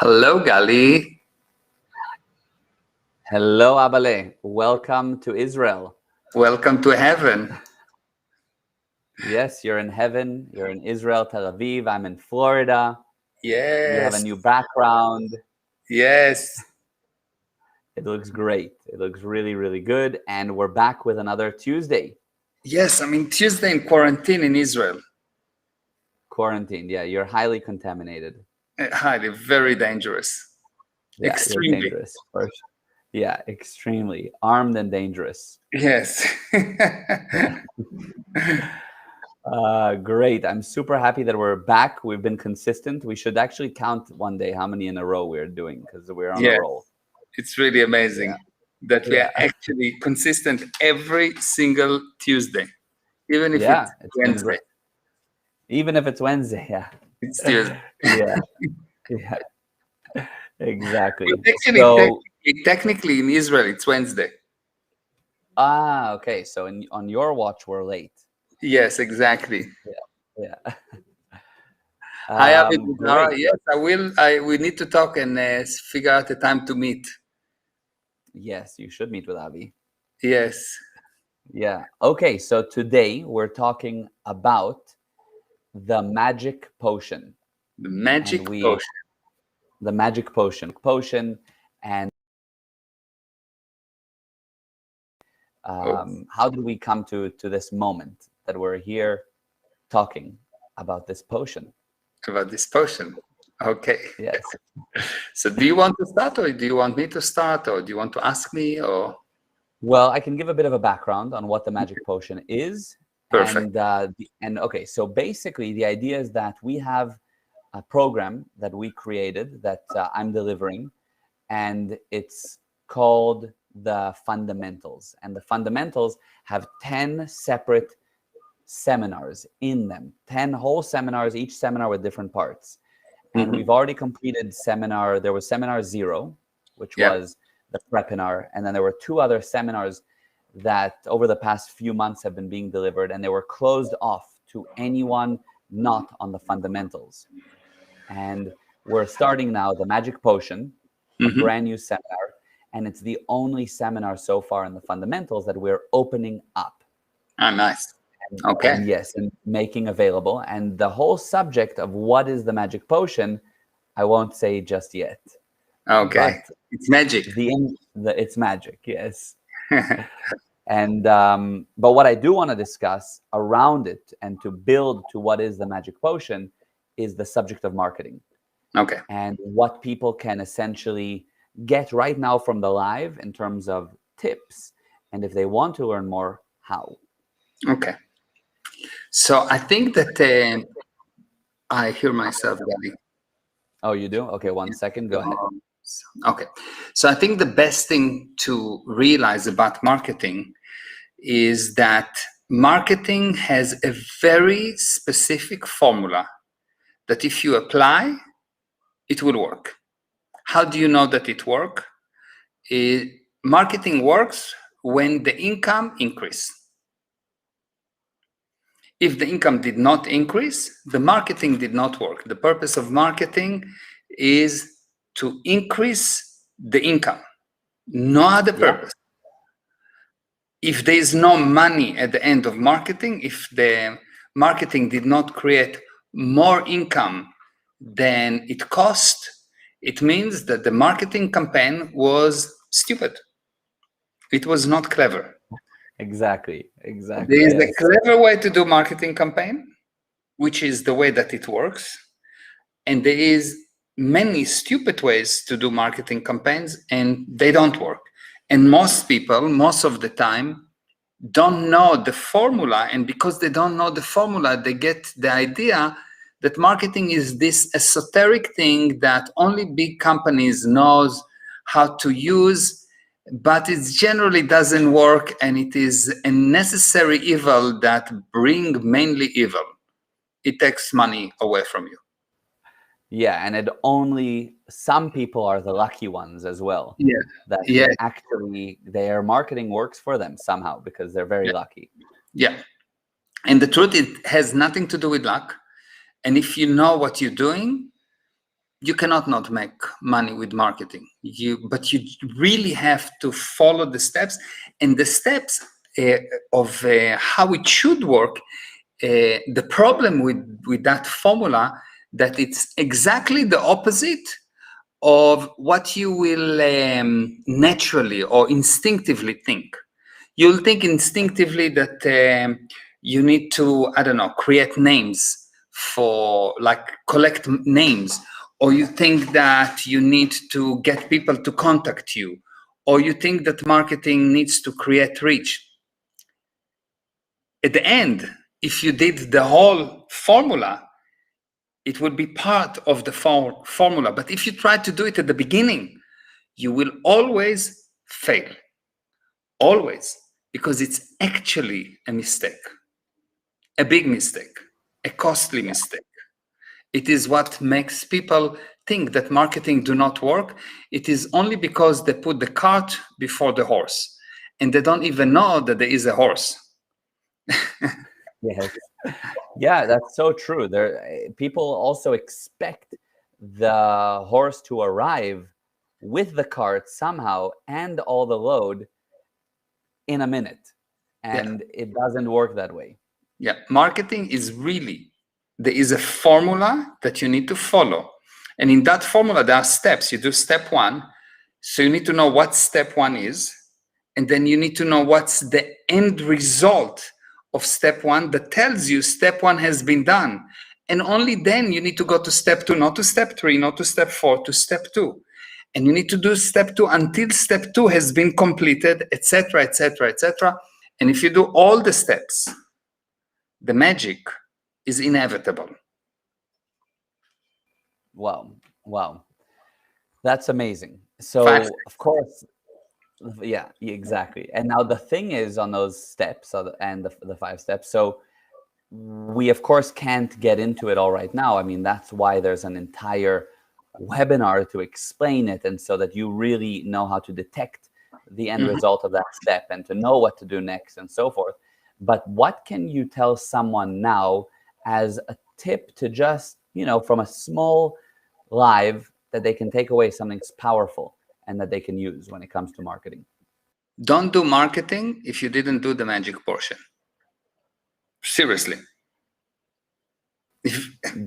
Hello, Gali. Hello, Abale. Welcome to Israel. Welcome to heaven. Yes, you're in heaven. You're in Israel, Tel Aviv. I'm in Florida. Yes. You have a new background. Yes. It looks great. It looks really, really good. And we're back with another Tuesday. Yes, I mean, Tuesday in quarantine in Israel. Quarantine. Yeah, you're highly contaminated. Highly, very dangerous. Yeah, Extremely. you're dangerous. First. Yeah, extremely. Armed and dangerous. Yes. Great. I'm super happy that we're back. We've been consistent. We should actually count one day how many in a row we're doing because we're on a roll. It's really amazing that we are actually consistent every single Tuesday, even if it's Wednesday. Even if it's Wednesday, yeah. It's Tuesday. Yeah. Exactly. Technically, in Israel, it's Wednesday. Okay. So on your watch, we're late. Yes, exactly. Yeah. Hi, Abidara. Yes, I will. We need to talk and figure out a time to meet. Yes, you should meet with Avi. Yes. Yeah. Okay. So today we're talking about the magic potion. The magic potion. The magic potion, and how did we come to this moment that we're here talking about this potion? About this potion. Okay. Yes. So do you want to start, or do you want me to start, or do you want to ask me, or? Well, I can give a bit of a background on what the magic potion is. Perfect. And okay, so basically the idea is that we have a program that we created that I'm delivering, and it's called the Fundamentals. And the Fundamentals have 10 separate seminars in them, 10 whole seminars, each seminar with different parts. And we've already completed there was seminar 0, which was the prepinar. And then there were 2 other seminars that over the past few months have been being delivered, and they were closed off to anyone not on the fundamentals. And we're starting now the magic potion, a brand new seminar. And it's the only seminar so far in the fundamentals that we're opening up. Ah, nice. Okay. And yes, and making available. And the whole subject of what is the magic potion, I won't say just yet. Okay. But it's magic. It's magic, yes. And but what I do want to discuss around it and to build to what is the magic potion is the subject of marketing. Okay. And what people can essentially get right now from the live in terms of tips. And if they want to learn more, how. Okay. So I think that I hear myself, Gabby. Oh, you do? Okay, 1 second. Go ahead. Okay. So I think the best thing to realize about marketing is that marketing has a very specific formula that if you apply, it will work. How do you know that it works? Marketing works when the income increases. If the income did not increase, the marketing did not work. The purpose of marketing is to increase the income, no other purpose. If there is no money at the end of marketing, if the marketing did not create more income than it cost, it means that the marketing campaign was stupid. It was not clever. Exactly. There is a clever way to do marketing campaign, which is the way that it works. And there is many stupid ways to do marketing campaigns, and they don't work. And most people, most of the time, don't know the formula. And because they don't know the formula, they get the idea that marketing is this esoteric thing that only big companies knows how to use, but it generally doesn't work, and it is a necessary evil that bring mainly evil. It takes money away from you. Yeah, and some people are the lucky ones as well. Actually their marketing works for them somehow because they're very lucky. Yeah. And the truth, it has nothing to do with luck. And if you know what you're doing, you cannot not make money with marketing. But you really have to follow the steps, and the steps of how it should work. The problem with that formula, that it's exactly the opposite of what you will naturally or instinctively think. You'll think instinctively that you need to, I don't know, create names for, like, collect names, or you think that you need to get people to contact you, or you think that marketing needs to create reach. At the end, if you did the whole formula, it would be part of the formula. But if you try to do it at the beginning, you will always fail. Always. Because it's actually a mistake. A big mistake. A costly mistake. It is what makes people think that marketing do not work. It is only because they put the cart before the horse, and they don't even know that there is a horse. Yes. Yeah, that's so true. There, people also expect the horse to arrive with the cart somehow and all the load in a minute, and it doesn't work that way. Yeah, marketing is really, there is a formula that you need to follow, and in that formula there are steps. You do step one, so you need to know what step one is, and then you need to know what's the end result of step one that tells you step one has been done. And only then you need to go to step two, not to step three, not to step four, to step two. And you need to do step two until step two has been completed, etc., etc., etc. And if you do all the steps, the magic is inevitable. Wow. Wow. That's amazing. So, of course, yeah, exactly. And now the thing is, on those steps and the 5 steps, so we of course can't get into it all right now. I mean, that's why there's an entire webinar to explain it, and so that you really know how to detect the end result of that step and to know what to do next and so forth. But what can you tell someone now as a tip to just, from a small live, that they can take away something powerful and that they can use when it comes to marketing? Don't do marketing if you didn't do the magic portion. Seriously.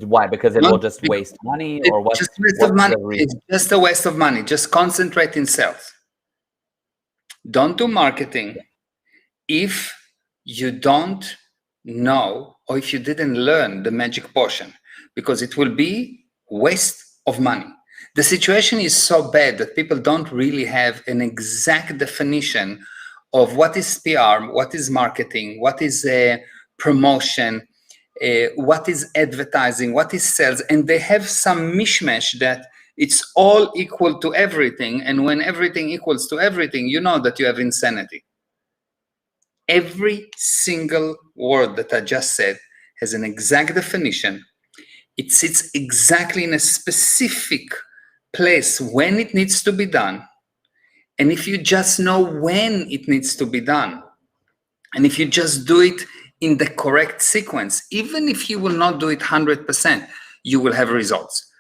Why? Because it will just waste money, or what? Just waste of money. It's just a waste of money. Just concentrate in sales. Don't do marketing if you don't know, or if you didn't learn the magic portion, because it will be waste of money. The situation is so bad that people don't really have an exact definition of what is PR, what is marketing, what is promotion, what is advertising, what is sales, and they have some mishmash that it's all equal to everything. And when everything equals to everything, you know that you have insanity. Every single word that I just said has an exact definition. It sits exactly in a specific place when it needs to be done. And if you just know when it needs to be done, and if you just do it in the correct sequence, even if you will not do it 100%, you will have results.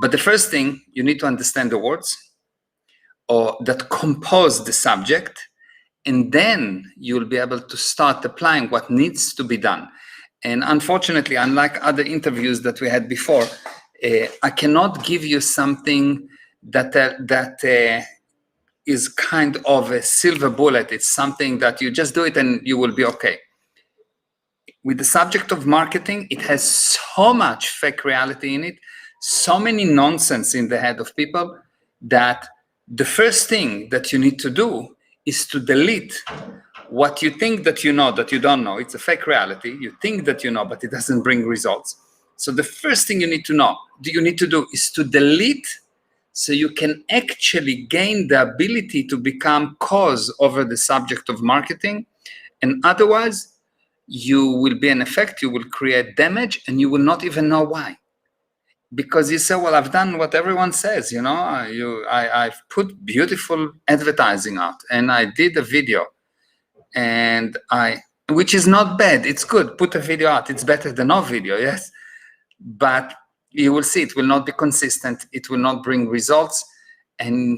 But the first thing, you need to understand the words or that compose the subject, and then you'll be able to start applying what needs to be done. And unfortunately, unlike other interviews that we had before, I cannot give you something that is kind of a silver bullet. It's something that you just do it and you will be okay. With the subject of marketing, it has so much fake reality in it, so many nonsense in the head of people, that the first thing that you need to do is to delete what you think that you know that you don't know. It's a fake reality. You think that you know, but it doesn't bring results. So the first thing you need to do is to delete, so you can actually gain the ability to become cause over the subject of marketing. And otherwise, you will be an effect, you will create damage, and you will not even know why. Because you say, well, I've done what everyone says, I've put beautiful advertising out, and I did a video, and which is not bad, it's good, put a video out, it's better than no video, yes? But You will see it will not be consistent. It will not bring results, and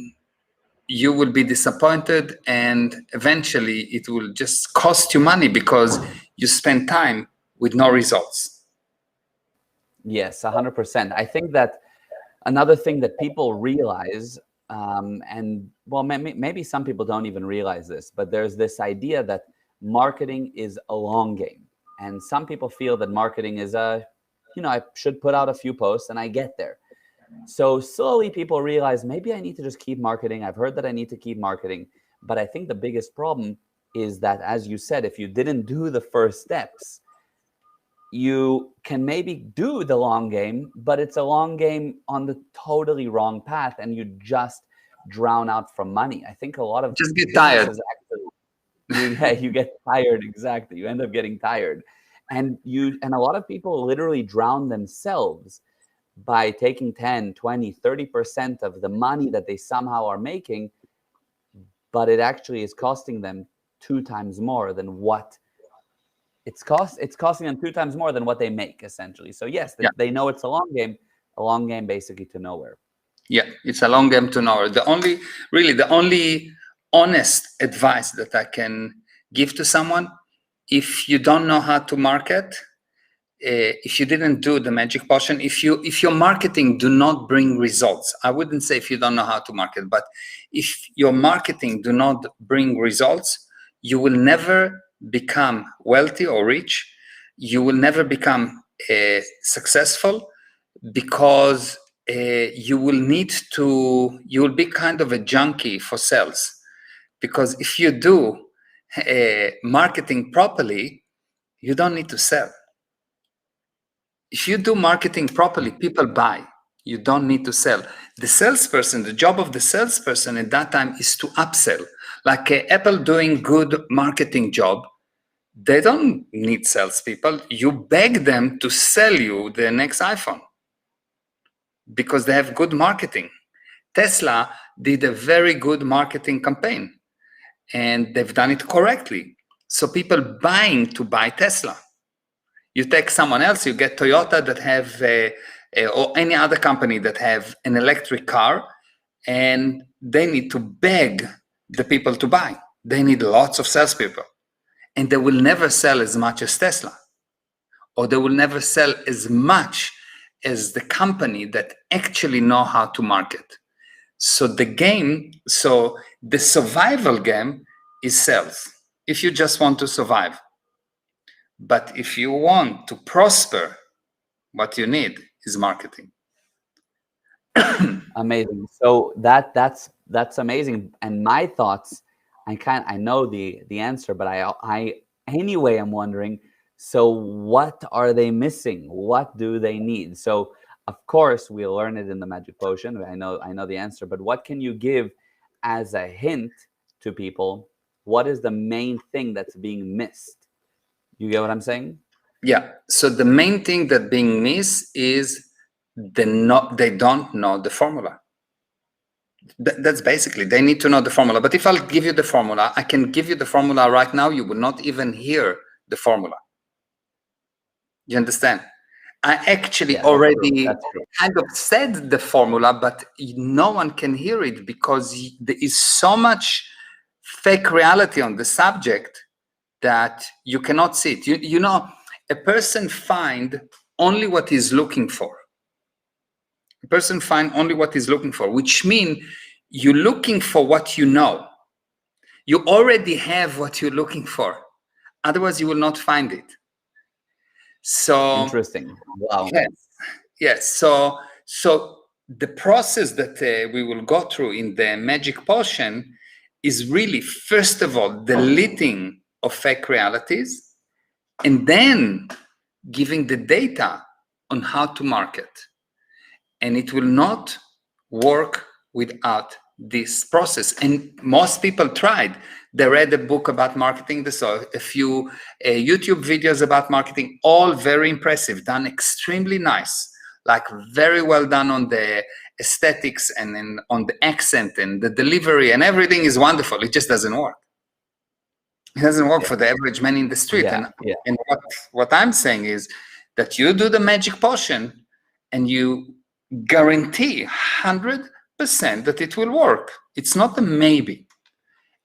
you will be disappointed, and eventually it will just cost you money because you spend time with no results. Yes, 100%. I think that another thing that people realize, and well, maybe some people don't even realize this, but there's this idea that marketing is a long game. And some people feel that marketing is I should put out a few posts and I get there. So slowly people realize maybe I need to just keep marketing. I've heard that I need to keep marketing. But I think the biggest problem is that, as you said, if you didn't do the first steps, you can maybe do the long game, but it's a long game on the totally wrong path, and you just drown out from money. I think a lot of Just get tired. You get tired. Exactly. You end up getting tired. And a lot of people literally drown themselves by taking 10, 20, 30% of the money that they somehow are making, but it actually is costing them 2 times more than what it's costing them 2 times more than what they make, essentially. So yes, they know it's a long game basically to nowhere. Yeah, it's a long game to nowhere. The only honest advice that I can give to someone, if you don't know how to market, if you didn't do the magic potion, if your marketing do not bring results, I wouldn't say if you don't know how to market, but if your marketing do not bring results, you will never become wealthy or rich. You will never become successful, because you will be kind of a junkie for sales. Because if you do marketing properly, you don't need to sell. If you do marketing properly, people buy. You don't need to sell. The salesperson, the job of the salesperson at that time is to upsell. Like Apple doing good marketing job, they don't need salespeople. You beg them to sell you the next iPhone because they have good marketing. Tesla did a very good marketing campaign, and they've done it correctly. So people buying to buy Tesla. You take someone else, you get Toyota that have, or any other company that have an electric car, and they need to beg the people to buy. They need lots of salespeople, and they will never sell as much as Tesla, or they will never sell as much as the company that actually know how to market. So the survival game is sales, if you just want to survive. But if you want to prosper, what you need is marketing. Amazing. So that's amazing. And my thoughts, I know the answer, but I anyway I'm wondering, so what are they missing? What do they need? So of course we'll learn it in the magic potion. I know the answer, but what can you give as a hint to people? What is the main thing that's being missed? You get what I'm saying? Yeah. So the main thing that being missed is they don't know the formula. That's basically, they need to know the formula. But if I'll give you the formula, I can give you the formula right now. You will not even hear the formula. You understand? I actually already kind of said the formula, but no one can hear it because there is so much fake reality on the subject that you cannot see it. You know, a person find only what he's looking for. A person find only what he's looking for, which means you're looking for what you know. You already have what you're looking for. Otherwise, you will not find it. So interesting. Wow. Yes. So the process that we will go through in the magic potion is really, first of all, deleting of fake realities, and then giving the data on how to market. And it will not work without this process. And most people tried. They read a book about marketing. They saw a few YouTube videos about marketing, all very impressive, done extremely nice, like very well done on the aesthetics and then on the accent and the delivery, and everything is wonderful. It just doesn't work. It doesn't work for the average man in the street. And what I'm saying is that you do the magic potion and you guarantee 100% that it will work. It's not a maybe.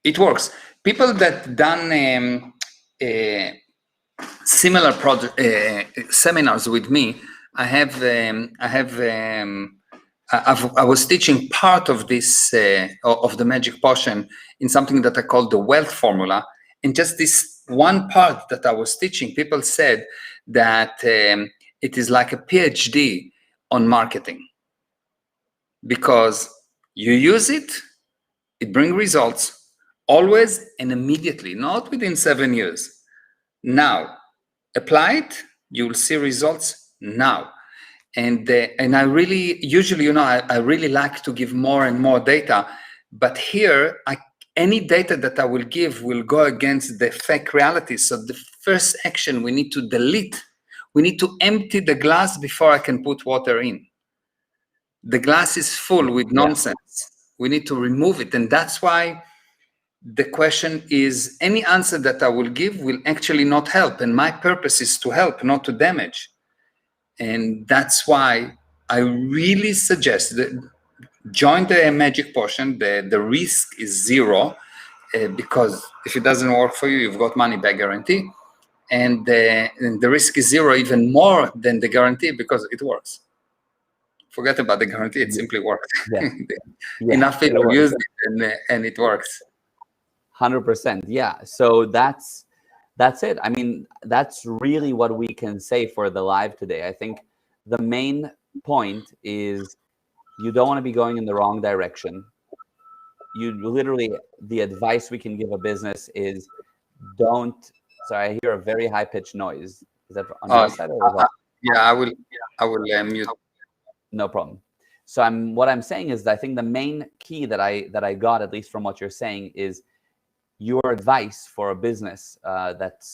It works. People that done similar seminars with me, I was teaching part of this of the magic potion in something that I call the wealth formula, and just this one part that I was teaching, people said that it is like a PhD on marketing, because you use it, it brings results always and immediately, not within 7 years. Now, apply it, you will see results now. And I really, usually, I really like to give more and more data, but here, any data that I will give will go against the fake reality. So the first action, we need to delete. We need to empty the glass before I can put water in. The glass is full with nonsense. We need to remove it. And that's why the question is, any answer that I will give will actually not help. And my purpose is to help, not to damage. And that's why I really suggest that join the magic potion. The risk is zero, because if it doesn't work for you, you've got money back guarantee. And the risk is zero, even more than the guarantee, because it works. Forget about the guarantee, it simply works. Enough people use it and it works. 100%. Yeah. So that's it. I mean, that's really what we can say for the live today. I think the main point is you don't want to be going in the wrong direction. You literally, the advice we can give a business is don't. Sorry, I hear a very high pitched noise. Is that on your side? Or is that... Yeah, I will mute. No problem. So what I'm saying is that I think the main key that I got, at least from what you're saying, is your advice for a business that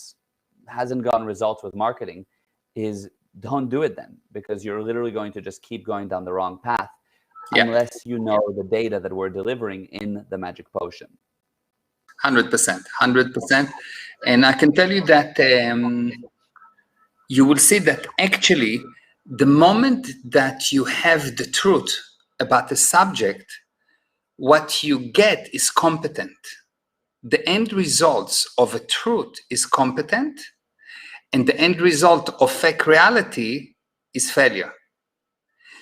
hasn't gotten results with marketing is don't do it then, because you're literally going to just keep going down the wrong path unless you know the data that we're delivering in the magic potion. 100%. And I can tell you that you will see that actually the moment that you have the truth about the subject, what you get is competent. The end results of a truth is competent, and the end result of fake reality is failure.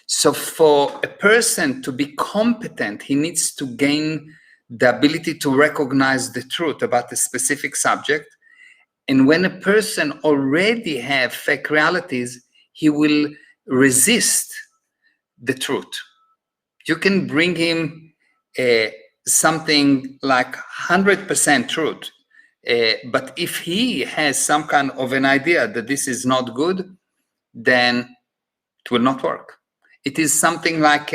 So for a person to be competent, he needs to gain the ability to recognize the truth about a specific subject. And when a person already have fake realities, he will resist the truth. You can bring him something like 100% truth. But if he has some kind of an idea that this is not good, then it will not work. It is something like,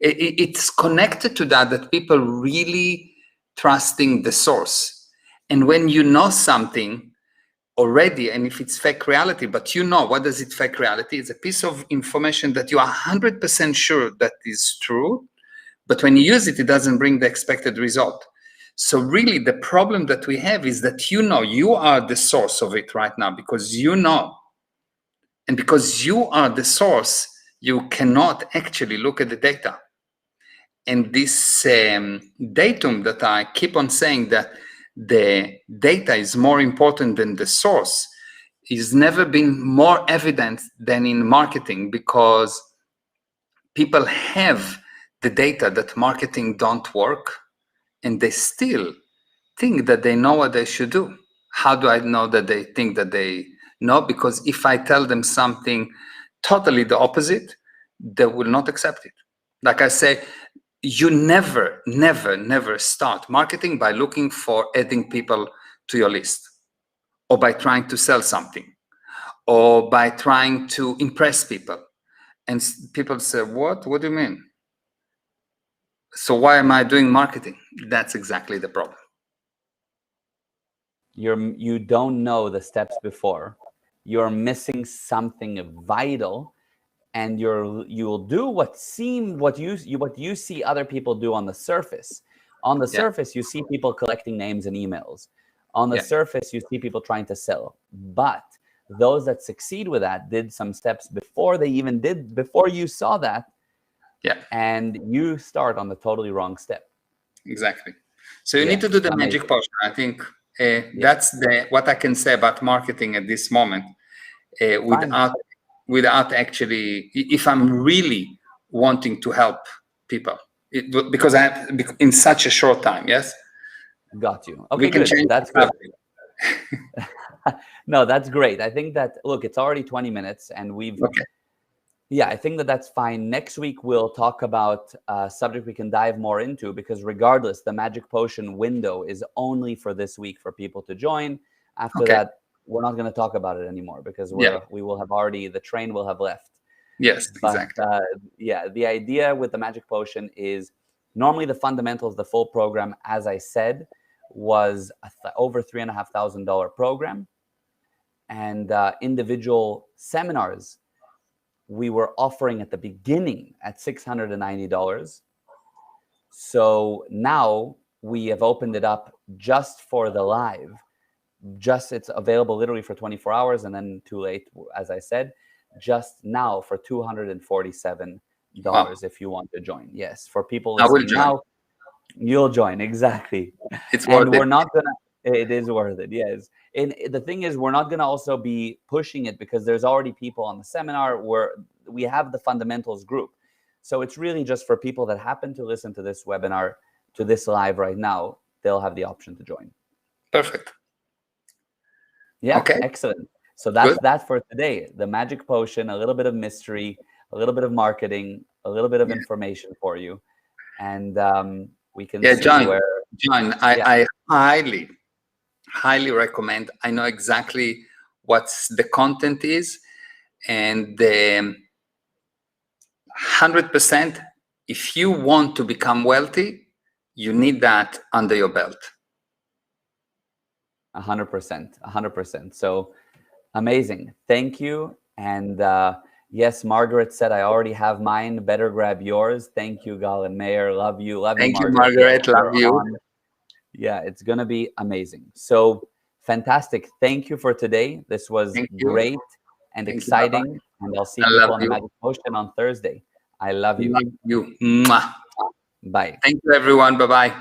it's connected to that people really trusting the source. And when you know something already, and if it's fake reality, but you know, what does it fake reality? It's a piece of information that you are 100% sure that is true, but when you use it, it doesn't bring the expected result. So really the problem that we have is that you are the source of it right now, because you know. And because you are the source, you cannot actually look at the data. And this datum that I keep on saying, that the data is more important than the source, is never been more evident than in marketing, because people have the data that marketing don't work, and they still think that they know what they should do. How do I know that they think that they know? Because if I tell them something totally the opposite, they will not accept it. Like I say, you never start marketing by looking for adding people to your list, or by trying to sell something, or by trying to impress people. And people say, what do you mean? So why am I doing marketing? That's exactly the problem. You don't know the steps before. You're missing something vital, and you'll do what you see other people do on the surface. On the surface, you see people collecting names and emails. On the surface, you see people trying to sell. But those that succeed with that did some steps before you saw that. Yeah. And you start on the totally wrong step. Exactly. So you need to do the magic potion. I think that's what I can say about marketing at this moment, without actually, if I'm really wanting to help people, because in such a short time. Yes. Got you. Okay, we can good. change. That's good. No, that's great. I think that, look, it's already 20 minutes and we've, yeah, I think that that's fine. Next week, we'll talk about a subject we can dive more into, because regardless, the magic potion window is only for this week for people to join. After that, we're not going to talk about it anymore, because we will have already, the train will have left. Yes, but, exactly. Yeah, the idea with the magic potion is normally the fundamentals, the full program, as I said, was over $3,500 program, and individual seminars we were offering at the beginning at $690. So now we have opened it up just for the live. It's available literally for 24 hours, and then too late, as I said, just now for $247 if you want to join. Yes, for people listening now, you'll join. Exactly. It's worth it. We're not gonna. It is worth it. Yes. And the thing is, we're not gonna also be pushing it, because there's already people on the seminar where we have the fundamentals group. So it's really just for people that happen to listen to this webinar, to this live right now. They'll have the option to join. Perfect. Yeah. Okay. Excellent. So that's that for today. The magic potion, a little bit of mystery, a little bit of marketing, a little bit of information for you, and we can see where. John, I highly recommend. I know exactly what the content is, and 100%. If you want to become wealthy, you need that under your belt. 100%. So amazing. Thank you. And yes, Margaret said, I already have mine. Better grab yours. Thank you, Gal and Mayor. Love you. Thank you, Margaret. Love you. Yeah, it's going to be amazing. So fantastic. Thank you for today. This was great and exciting. And I'll see people on the Magic Potion on Thursday. I love you. Love you. Mwah. Bye. Thank you, everyone. Bye-bye.